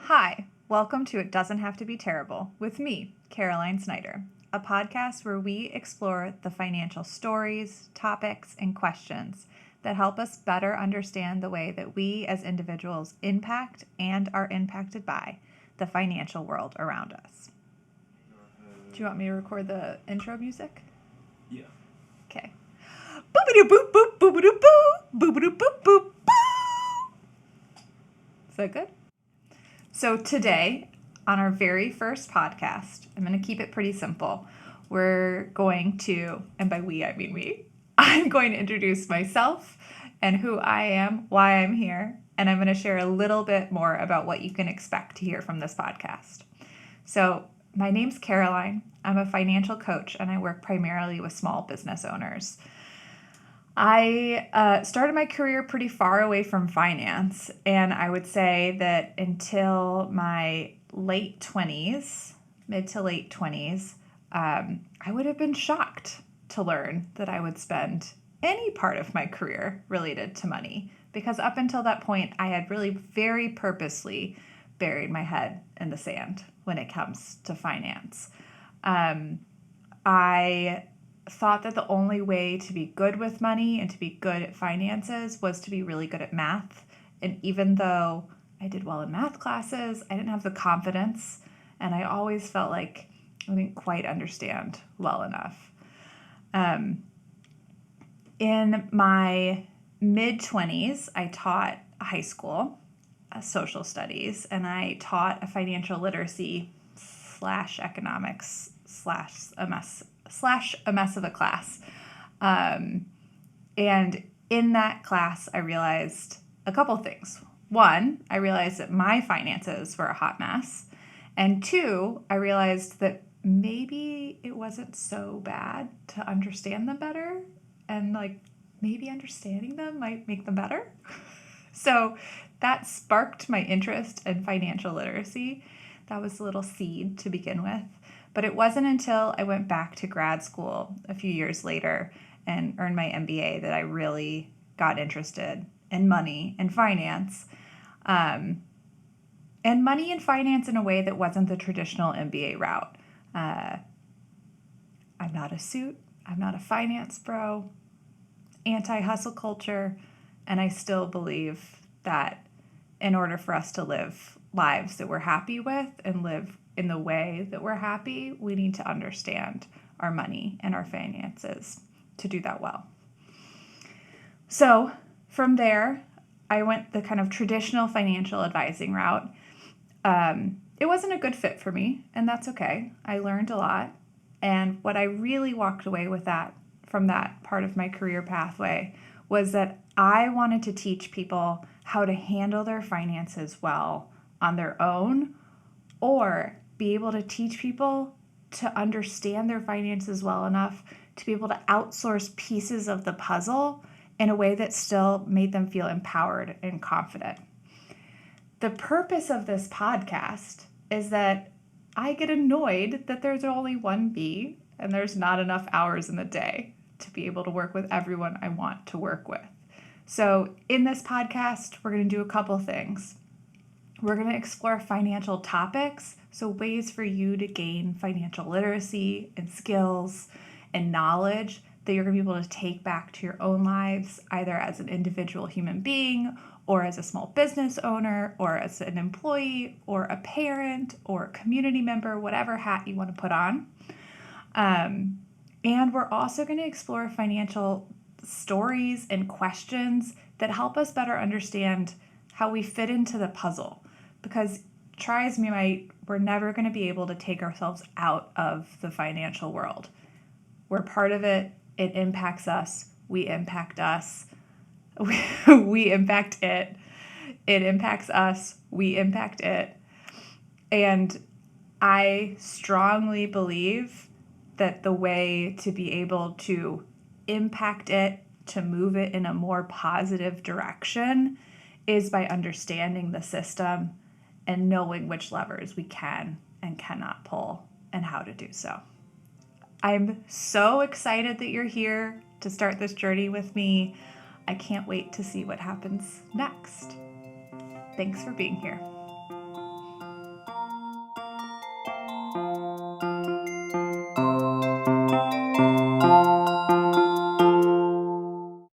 Hi, welcome to It Doesn't Have to Be Terrible with me, Caroline Snyder, a podcast where we explore the financial stories, topics, and questions that help us better understand the way that we as individuals impact and are impacted by the financial world around us. Do you want me to record the intro music? Yeah. Okay. Boop-a-doo-boop, boop, boop-a-doo-boo, boop-a-doo-boop, boop, boo. Is that good? So today, on our very first podcast, I'm going to keep it pretty simple. We're going to, and by we, I mean me, I'm going to introduce myself and who I am, why I'm here, and I'm going to share a little bit more about what you can expect to hear from this podcast. So my name's Caroline. I'm a financial coach, and I work primarily with small business owners. I started my career pretty far away from finance, and I would say that until my mid to late 20s, I would have been shocked to learn that I would spend any part of my career related to money, because up until that point, I had really very purposely buried my head in the sand when it comes to finance. I thought that the only way to be good with money and to be good at finances was to be really good at math. And even though I did well in math classes, I didn't have the confidence, and I always felt like I didn't quite understand well enough. In my mid-20s, I taught high school social studies, and I taught a financial literacy / economics / a mess of a class. And in that class, I realized a couple things. One, I realized that my finances were a hot mess. And two, I realized that maybe it wasn't so bad to understand them better, and maybe understanding them might make them better. So that sparked my interest in financial literacy. That was a little seed to begin with. But it wasn't until I went back to grad school a few years later and earned my MBA that I really got interested in money and finance. And money and finance in a way that wasn't the traditional MBA route. I'm not a suit. I'm not a finance bro. Anti-hustle culture. And I still believe that in order for us to live lives that we're happy with and live in the way that we're happy, we need to understand our money and our finances to do that well. So from there, I went the kind of traditional financial advising route. It wasn't a good fit for me, and that's okay. I learned a lot. And what I really walked away with from that part of my career pathway was that I wanted to teach people how to handle their finances well on their own, or be able to teach people to understand their finances well enough to be able to outsource pieces of the puzzle in a way that still made them feel empowered and confident. The purpose of this podcast is that I get annoyed that there's only one me and there's not enough hours in the day to be able to work with everyone I want to work with. So in this podcast, we're going to do a couple things. We're going to explore financial topics, so ways for you to gain financial literacy and skills and knowledge that you're going to be able to take back to your own lives, either as an individual human being, or as a small business owner, or as an employee, or a parent, or a community member, whatever hat you want to put on. And we're also going to explore financial stories and questions that help us better understand how we fit into the puzzle. Because try as we might, we're never going to be able to take ourselves out of the financial world. We're part of it. It impacts us. We impact us. We impact it. It impacts us. We impact it. And I strongly believe that the way to be able to impact it, to move it in a more positive direction, is by understanding the system and knowing which levers we can and cannot pull and how to do so. I'm so excited that you're here to start this journey with me. I can't wait to see what happens next. Thanks for being here.